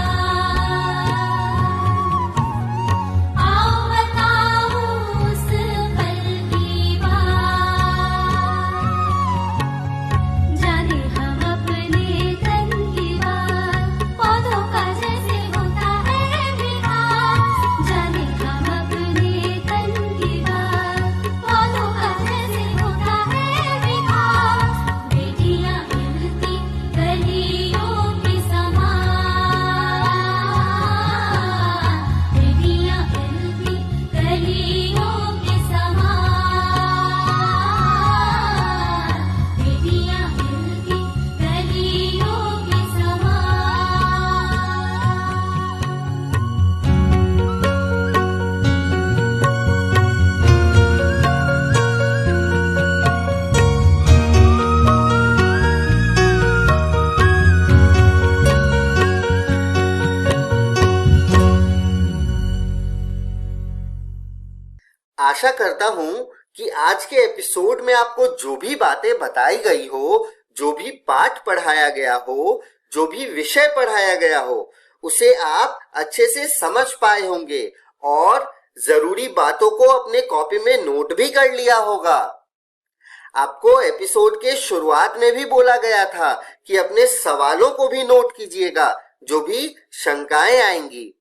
आओ बताओ उस पल की बात। जाने हम अपने तन की बात, पौधों का जैसे होता है विकास। जाने हम अपने तन की बात, पौधों का जैसे होता है विकास। बेटियां खिलती कलियों के समान, बेटियां खिलती कलियों के समान, बेटियां खिलती कलियों के समान। आशा करता हूं कि आज के एपिसोड में आपको जो भी बातें बताई गई हो, जो भी पाठ पढ़ाया गया हो, जो भी विषय पढ़ाया गया हो, उसे आप अच्छे से समझ पाए होंगे और जरूरी बातों को अपने कॉपी में नोट भी कर लिया होगा। आपको एपिसोड के शुरुआत में भी बोला गया था कि अपने सवालों को भी नोट कीजिएगा, जो भी शंकाएं आएंगी।